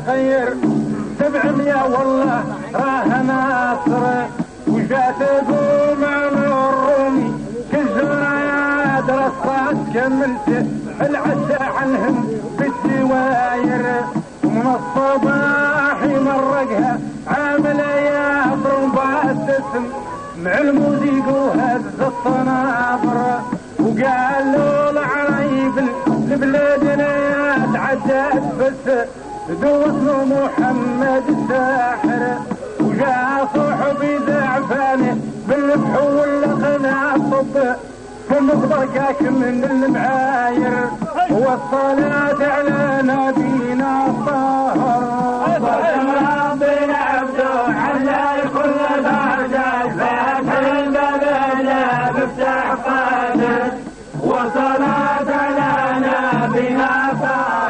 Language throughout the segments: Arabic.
خير 700 والله راه ناصر وجات تقوم على الرومي كالزرايات رصات كملت العشاء عنهم بالدواير ومن الصباح يمرقها عامل يا طربات تسم مع الموزيك وهز الصنابر وقالوا العرايب لبلادنا تعدت بس دوسنا محمد الساحر وجاء صحبي زعفانه بالفحول لقنا الطب فمقبر كاك من المعاير والصلاة على نبينا الطاهر ربنا عبده على كل درجة فاتح البلد مفتاح قادر وصلاة على نبينا الطاهر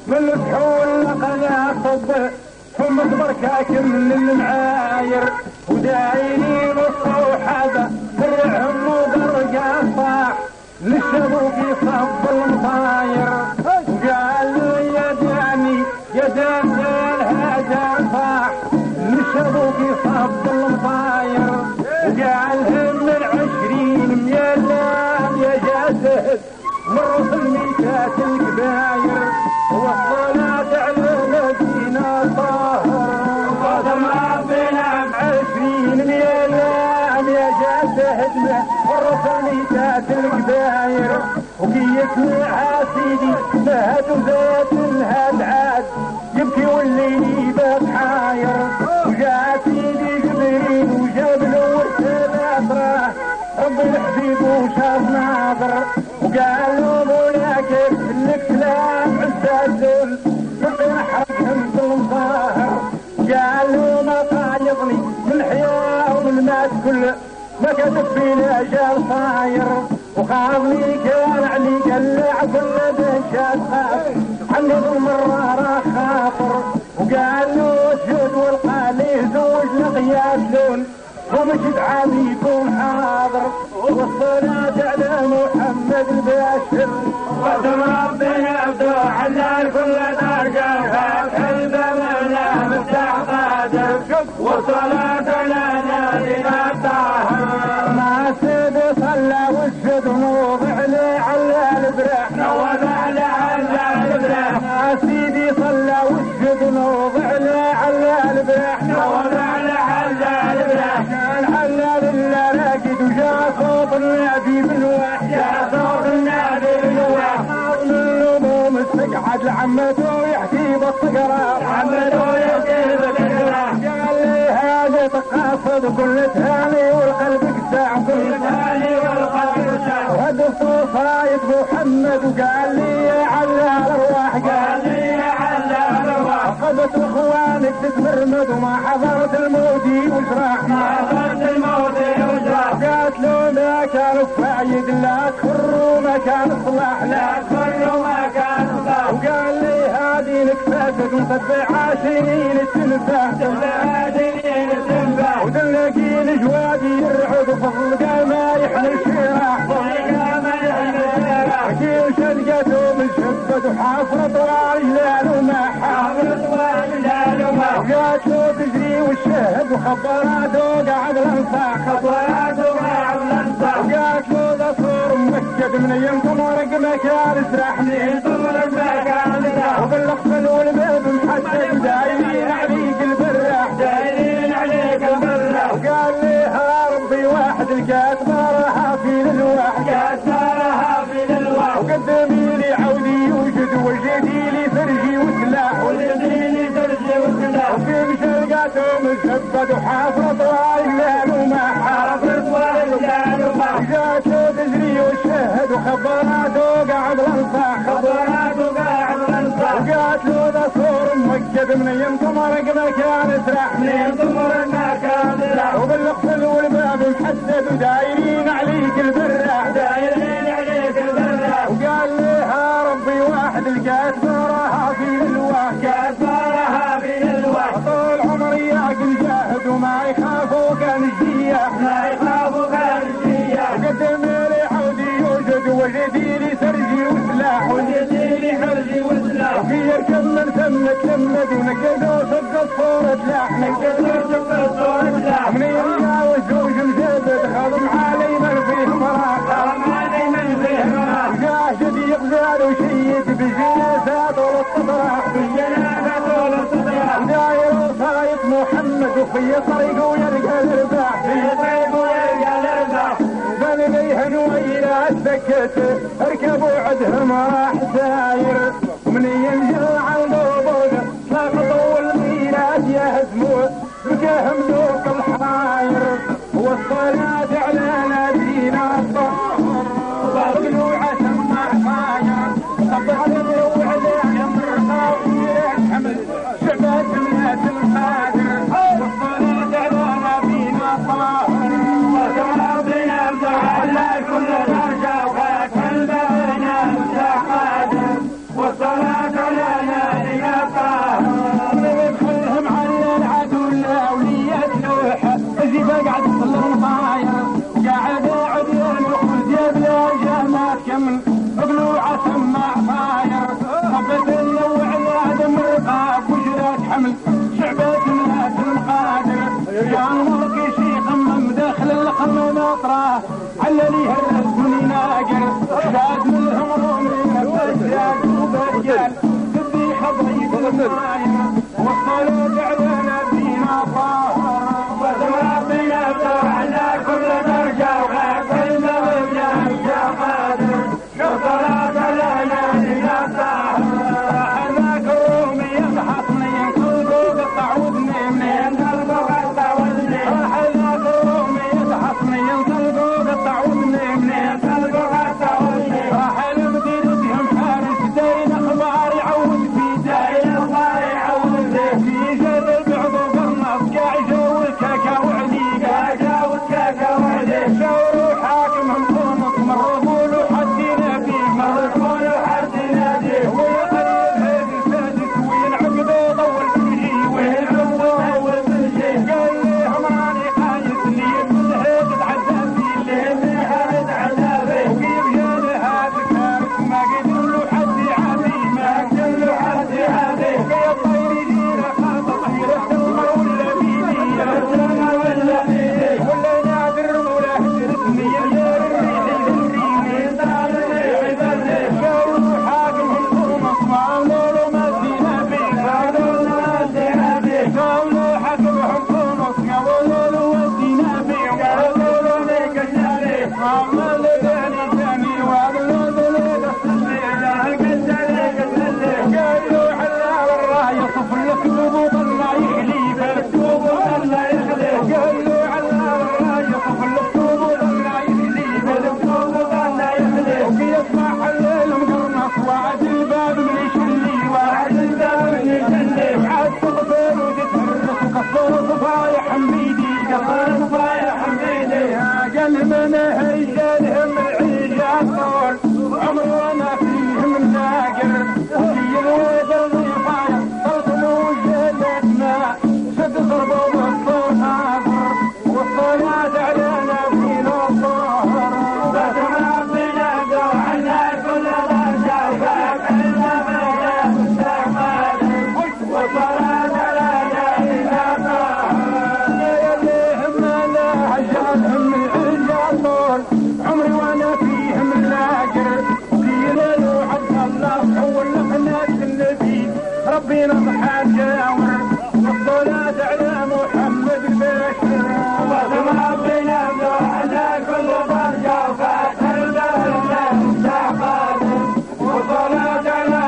من الفحول لقنا الطب ثم بركاك من المعاير وداينين الصوحبة فرعهم وبرقا صاح للشبوك يصب المطاير وقالوا يا داني الهجر صاح للشبوك يصب المطاير وقالهم من 20 ميلان يا جاسد مروا في الميتات الكباير والصلاة على نبينا طاهر قدم ربنا 20 ميلان يا جاسد مروا في الميتات الكباير وقيتنا عاسيدي لهد وزيت الهد عاد يبكي والليل يبات حاير وجاء سيدي جبريل وجاب له ورسالة راه رب الحبيب وشاف ناظر وقال له مولاك لك سلام عز الذل ربنا حرقهم بالمظاهر قال له ما طايضني من الحياة ومن المات كله ما كتب فينا جال صاير وخاضني كان علي قلع كل دهشات خاف عني بالمرة راه خاطر وقال له اسجد والقالي زوج لقياس لون ومشي عاميكم حاضر والصلاة على محمد الباشر قدم ربنا عبده على كل درجة فاتح البلد مفتاح قادر والصلاة على نبينا الطاهر ما سيد صلى والسد موضع لي على البرح نوضع لي على البرح ما سيدي صلى والسد موضع لي على البرح نوضع لي على البرح كان على لله راقد وجاء صوت النبي بالوحي يا صوت النبي بالوحي من الهموم استقعد لعمته يحكي بالصقرة عمته يحكي بالصقرة قال لي ولا تقاصد كل تهاني والقلب قساع كل تهاني والقلب قساع وهدف صايد محمد وقال لي على الارواح قال لي على الارواح قدت اخوانك تتمرمد وما حضرت الموتي وشراح ما حضرت الموتي وشراح قالت له ما كان فايد لا تخر وما كان صلاح لا تخر وما كان صلاح وقال لي هذه لك فاسد ومتبع عاشرين التنفاح ودلقين جوادي يرعد فضل ما يحمل شراح عجيل شلقته من شبد وحافر طوال جلاله ما حافر طوال جلاله ما قالت له تجري والشهد وخبراته قاعد الانصاع خبراته قاعد الانصاع وقالت له ذا صور ممكد من يمكن ورق مكان اسرح من ورق مكان اسرح وبالخفل والباب محدد دايرين عليك البراح دايرين عليك البراح وقال لي ها ربي واحد لقيت مارها في الواحد وقدمي لي عودي وجد وجدي لي فرجي وسلاح وفي مشلقاته مشبد وحافر طوال جلاله وما حافر طوال جلاله وما جاته تجري والشهد وخبراته قاعد الانصاع وقالت له ذا صور مؤكد من يمكن ورق مكان اسرح وبالخفل والباب محدد ودايرين عليك البراح وقال لي ها ربي واحد لقيت نارها في الواح طول عمري ياكل جاهد وما يخافوا كان الجياح وقدم لي عودي يوجد وجدي لي سرجي وسلاح وفي يركب من ثمك لمد ونقدوا صدق صورة لحن من يتجاوز زوج مجدد خضم علي من فيه مراحة جاهد يقبل وشيد بالجنازات والصدراح داير وصايد محمد وفي طريقه ويلقى الرباح بل بيهن وإلى السكت اركبوا عدهم راح ساير ومن ينزل عنده برقة ساقطوا الميلاد يهزموه بكهم ذوق الحاير والصلاة على نبينا الطاهر وطلوع سماع فاير طبع للروع لهم الرقاوية حمل شعبات الناس القادر والصلاة على نبينا الطاهر ربنا على كل درجة وكلبنا متقادم والصلاة على نبينا الطاهر ندخلهم على العدو الأولية نوحة زي بقعد صلهم طاير قاعد عديان وخذ يبلا جامات كمل ضلوع سماع فاير خبت النوع الادم رقاب وجرات حمل شعبة الناس القادر يا مرقي شي خمم داخل الخمم اطراه علليها الرسم ناقر شاد من الهموم من الزاد وبرجال تبي حضيب الصاير والصلاة على نبينا طاهر ربنا على كل درجة وكلبنا متقادم والصلاة على نبينا نضحى نجاور والصلاة على محمد البشر واسم ربنا على كل درجة وفتح البلد مستحقات والصلاة على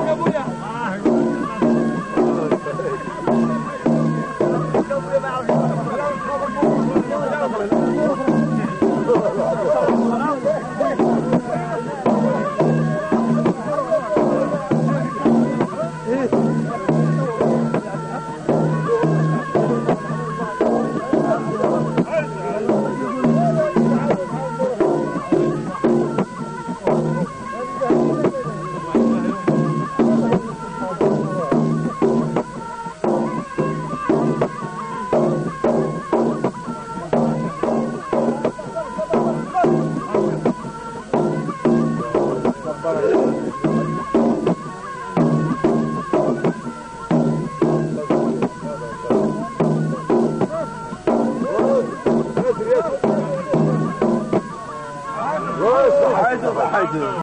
نبينا